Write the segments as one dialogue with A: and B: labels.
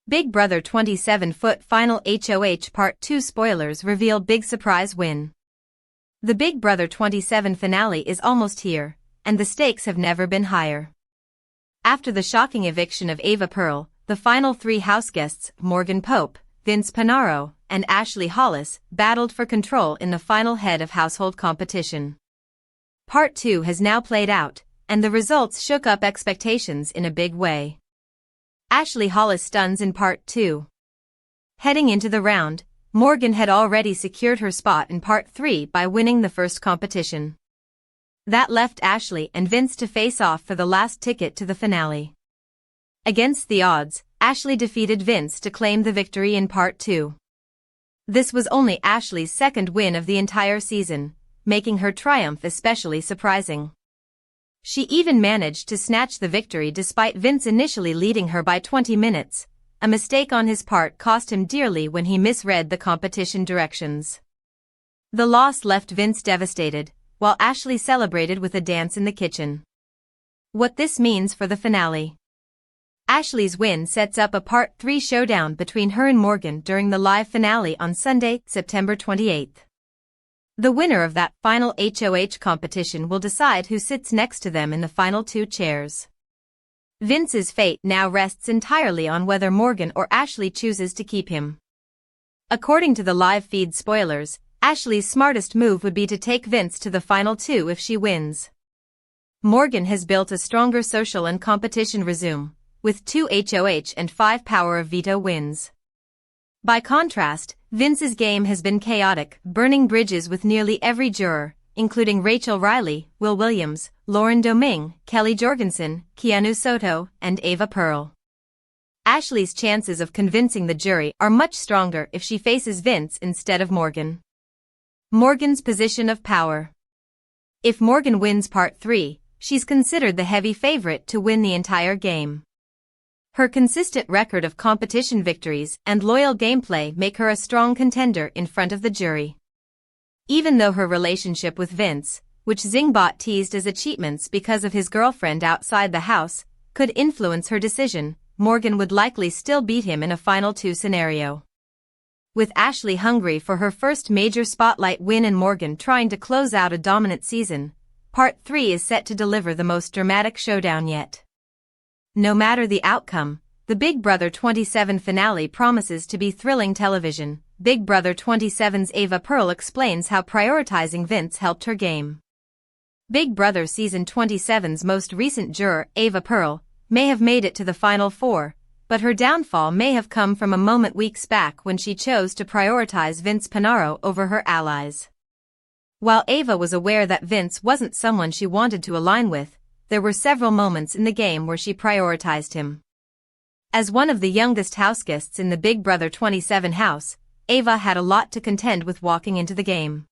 A: Big Brother 27-foot Final HOH Part 2 spoilers reveal big surprise win. The Big Brother 27 finale is almost here, and the stakes have never been higher. After the shocking eviction of Ava Pearl, the final three houseguests, Morgan Pope, Vince Pinaro, and Ashley Hollis, battled for control in the final head of household competition. Part 2 has now played out, and the results shook up expectations in a big way. Ashley Hollis stuns in Part 2. Heading into the round, Morgan had already secured her spot in Part 3 by winning the first competition. That left Ashley and Vince to face off for the last ticket to the finale. Against the odds, Ashley defeated Vince to claim the victory in Part 2. This was only Ashley's second win of the entire season, making her triumph especially surprising. She even managed to snatch the victory despite Vince initially leading her by 20 minutes. A mistake on his part cost him dearly when he misread the competition directions. The loss left Vince devastated, while Ashley celebrated with a dance in the kitchen. What this means for the finale. Ashley's win sets up a Part 3 showdown between her and Morgan during the live finale on Sunday, September 28. The winner of that final HOH competition will decide who sits next to them in the final two chairs. Vince's fate now rests entirely on whether Morgan or Ashley chooses to keep him. According to the live feed spoilers, Ashley's smartest move would be to take Vince to the final two if she wins. Morgan has built a stronger social and competition resume, with 2 HOH and 5 power of veto wins. By contrast, Vince's game has been chaotic, burning bridges with nearly every juror, including Reilly, Will Williams, Lauren Domingue, Kelly Jorgensen, Keanu Soto, and Ava Pearl. Ashley's chances of convincing the jury are much stronger if she faces Vince instead of Morgan. Morgan's position of power. If Morgan wins Part 3, she's considered the heavy favorite to win the entire game. Her consistent record of competition victories and loyal gameplay make her a strong contender in front of the jury. Even though her relationship with Vince, which Zingbot teased as achievements because of his girlfriend outside the house, could influence her decision, Morgan would likely still beat him in a final two scenario. With Ashley hungry for her first major spotlight win and Morgan trying to close out a dominant season, Part 3 is set to deliver the most dramatic showdown yet. No matter the outcome, the Big Brother 27 finale promises to be thrilling television. Big Brother 27's Ava Pearl explains how prioritizing Vince helped her game. Big Brother Season 27's most recent juror, Ava Pearl, may have made it to the Final Four, but her downfall may have come from a moment weeks back when she chose to prioritize Vince Pinaro over her allies. While Ava was aware that Vince wasn't someone she wanted to align with, there were several moments in the game where she prioritized him. As one of the youngest houseguests in the Big Brother 27 house, Ava had a lot to contend with walking into the game.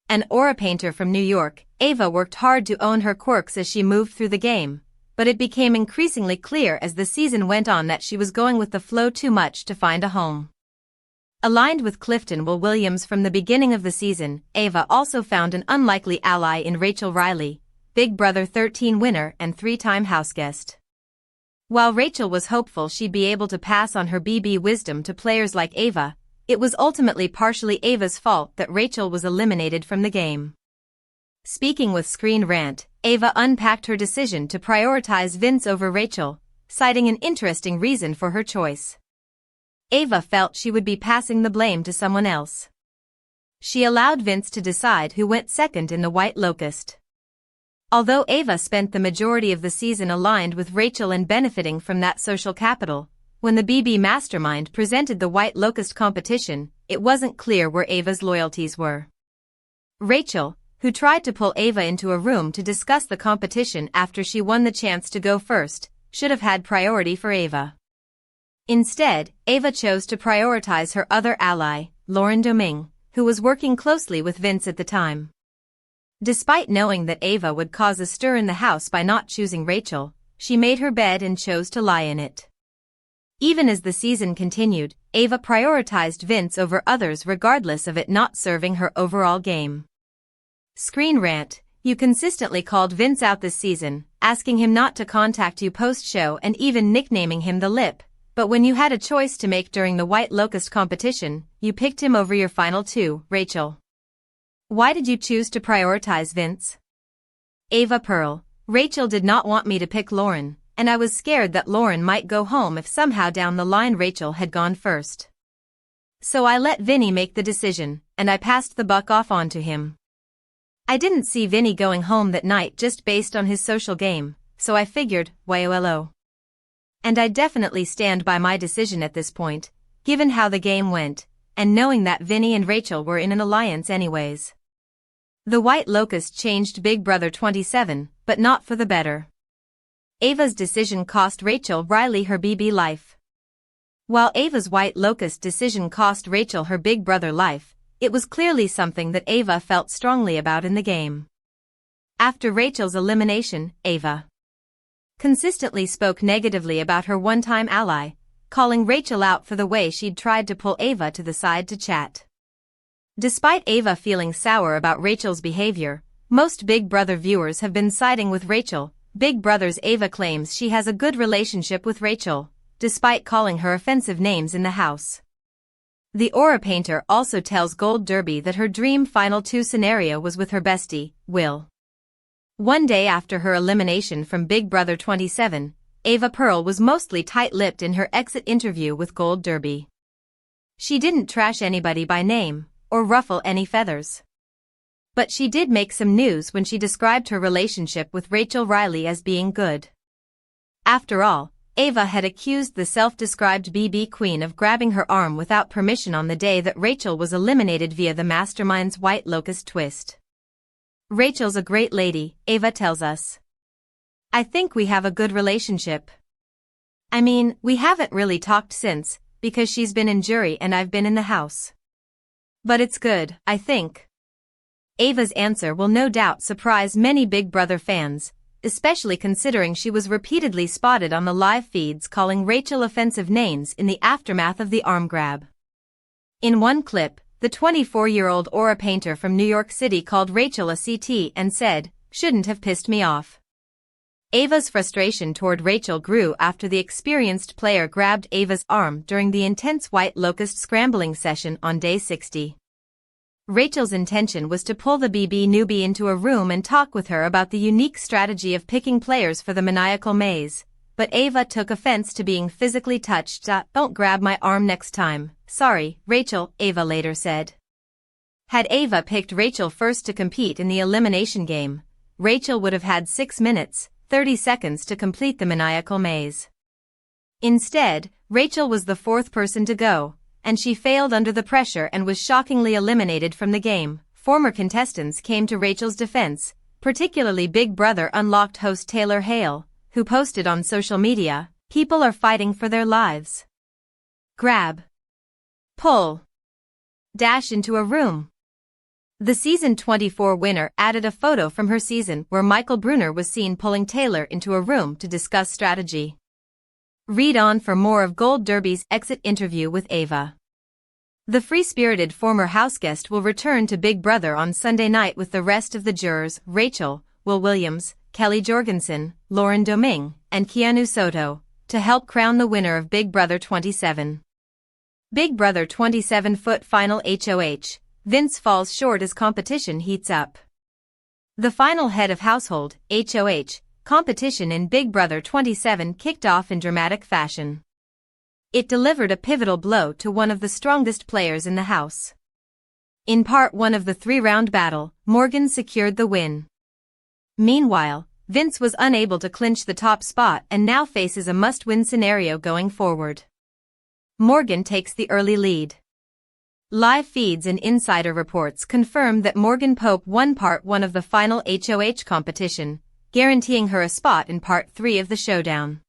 A: An aura painter from New York, Ava worked hard to own her quirks as she moved through the game, but it became increasingly clear as the season went on that she was going with the flow too much to find a home. Aligned with Clifton Will Williams from the beginning of the season, Ava also found an unlikely ally in Reilly, Big Brother 13 winner and 3-time houseguest. While Rachel was hopeful she'd be able to pass on her BB wisdom to players like Ava, it was ultimately partially Ava's fault that Rachel was eliminated from the game. Speaking with Screen Rant, Ava unpacked her decision to prioritize Vince over Rachel, citing an interesting reason for her choice. Ava felt she would be passing the blame to someone else. She allowed Vince to decide who went second in the White Locust. Although Ava spent the majority of the season aligned with Rachel and benefiting from that social capital, when the BB Mastermind presented the White Locust competition, it wasn't clear where Ava's loyalties were. Rachel, who tried to pull Ava into a room to discuss the competition after she won the chance to go first, should have had priority for Ava. Instead, Ava chose to prioritize her other ally, Lauren Domingue, who was working closely with Vince at the time. Despite knowing that Ava would cause a stir in the house by not choosing Rachel, she made her bed and chose to lie in it. Even as the season continued, Ava prioritized Vince over others regardless of it not serving her overall game. Screen Rant, you consistently called Vince out this season, asking him not to contact you post-show and even nicknaming him the Lip, But when you had a choice to make during the White Locust competition, you picked him over your final two, Rachel. Why did you choose to prioritize Vince? Ava Pearl. Rachel did not want me to pick Lauren, and I was scared that Lauren might go home if somehow down the line Rachel had gone first. So I let Vinny make the decision, and I passed the buck off onto him. I didn't see Vinny going home that night just based on his social game, so I figured, YOLO. And I definitely stand by my decision at this point, given how the game went, and knowing that Vinny and Rachel were in an alliance anyways. The White Locust changed Big Brother 27, but not for the better. Ava's decision cost Rachel Reilly her BB life. While Ava's White Locust decision cost Rachel her Big Brother life, it was clearly something that Ava felt strongly about in the game. After Rachel's elimination, Ava consistently spoke negatively about her one-time ally, calling Rachel out for the way she'd tried to pull Ava to the side to chat. Despite Ava feeling sour about Rachel's behavior, most Big Brother viewers have been siding with Rachel. Big Brother's Ava claims she has a good relationship with Rachel, despite calling her offensive names in the house. The aura painter also tells Gold Derby that her dream Final 2 scenario was with her bestie, Will. One day after her elimination from Big Brother 27, Ava Pearl was mostly tight-lipped in her exit interview with Gold Derby. She didn't trash anybody by name, or ruffle any feathers. But she did make some news when she described her relationship with Rachel Reilly as being good. After all, Ava had accused the self-described BB Queen of grabbing her arm without permission on the day that Rachel was eliminated via the Mastermind's White Locust twist. Rachel's a great lady, Ava tells us. I think we have a good relationship. I mean, we haven't really talked since, because she's been in jury and I've been in the house. But it's good, I think. Ava's answer will no doubt surprise many Big Brother fans, especially considering she was repeatedly spotted on the live feeds calling Rachel offensive names in the aftermath of the arm grab. In one clip, the 24-year-old aura painter from New York City called Rachel a CT and said, "Shouldn't have pissed me off." Ava's frustration toward Rachel grew after the experienced player grabbed Ava's arm during the intense White Locust scrambling session on day 60. Rachel's intention was to pull the BB newbie into a room and talk with her about the unique strategy of picking players for the maniacal maze, but Ava took offense to being physically touched. "Don't grab my arm next time, sorry, Rachel," Ava later said. Had Ava picked Rachel first to compete in the elimination game, Rachel would have had 6 minutes, 30 seconds to complete the maniacal maze. Instead, Rachel was the 4th person to go, and she failed under the pressure and was shockingly eliminated from the game. Former contestants came to Rachel's defense, particularly Big Brother Unlocked host Taylor Hale, who posted on social media, "People are fighting for their lives. Grab. Pull. Dash into a room." The season 24 winner added a photo from her season where Michael Brunner was seen pulling Taylor into a room to discuss strategy. Read on for more of Gold Derby's exit interview with Ava. The free-spirited former houseguest will return to Big Brother on Sunday night with the rest of the jurors, Rachel, Will Williams, Kelly Jorgensen, Lauren Domingue, and Keanu Soto, to help crown the winner of Big Brother 27. Big Brother 27 foot Final HOH, Vince falls short as competition heats up. The final head of household, HOH, competition in Big Brother 27 kicked off in dramatic fashion. It delivered a pivotal blow to one of the strongest players in the house. In part 1 of the 3-round battle, Morgan secured the win. Meanwhile, Vince was unable to clinch the top spot and now faces a must-win scenario going forward. Morgan takes the early lead. Live feeds and insider reports confirm that Morgan Pope won part 1 of the final HOH competition, guaranteeing her a spot in part 3 of the showdown.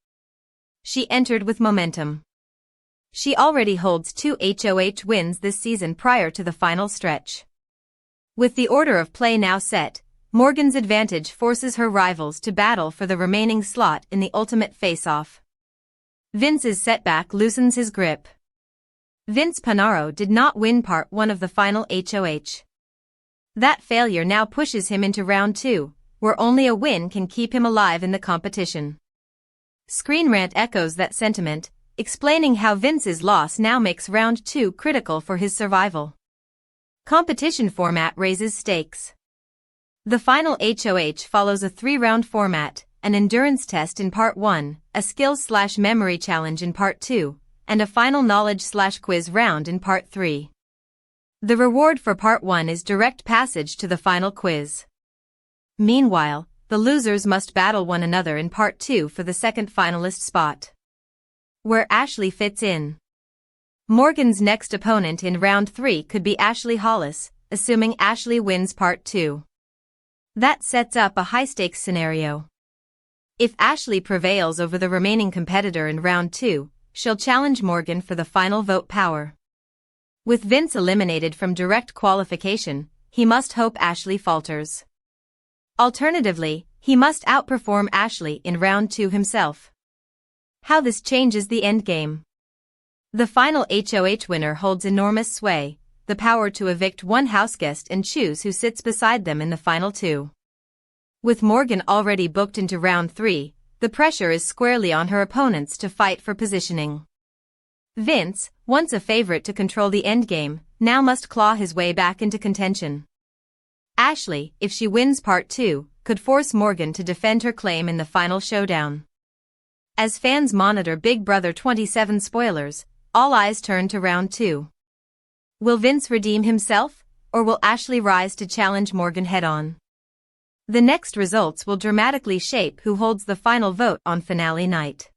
A: She entered with momentum. She already holds 2 HOH wins this season prior to the final stretch. With the order of play now set, Morgan's advantage forces her rivals to battle for the remaining slot in the ultimate face-off. Vince's setback loosens his grip. Vince Panaro did not win part 1 of the final HOH. That failure now pushes him into round 2, where only a win can keep him alive in the competition. Screen Rant echoes that sentiment. explaining how Vince's loss now makes round 2 critical for his survival. Competition format raises stakes. The final HOH follows a 3-round format, an endurance test in Part 1, a skills/memory challenge in Part 2, and a final knowledge/quiz round in Part 3. The reward for Part 1 is direct passage to the final quiz. Meanwhile, the losers must battle one another in Part 2 for the second finalist spot, where Ashley fits in. Morgan's next opponent in Round 3 could be Ashley Hollis, assuming Ashley wins Part 2. That sets up a high-stakes scenario. If Ashley prevails over the remaining competitor in Round 2, she'll challenge Morgan for the final vote power. With Vince eliminated from direct qualification, he must hope Ashley falters. Alternatively, he must outperform Ashley in Round 2 himself. How this changes the endgame. The final HOH winner holds enormous sway, the power to evict one houseguest and choose who sits beside them in the final 2. With Morgan already booked into Round 3, the pressure is squarely on her opponents to fight for positioning. Vince, once a favorite to control the endgame, now must claw his way back into contention. Ashley, if she wins Part 2, could force Morgan to defend her claim in the final showdown. As fans monitor Big Brother 27 spoilers, all eyes turn to Round 2. Will Vince redeem himself, or will Ashley rise to challenge Morgan head-on? The next results will dramatically shape who holds the final vote on finale night.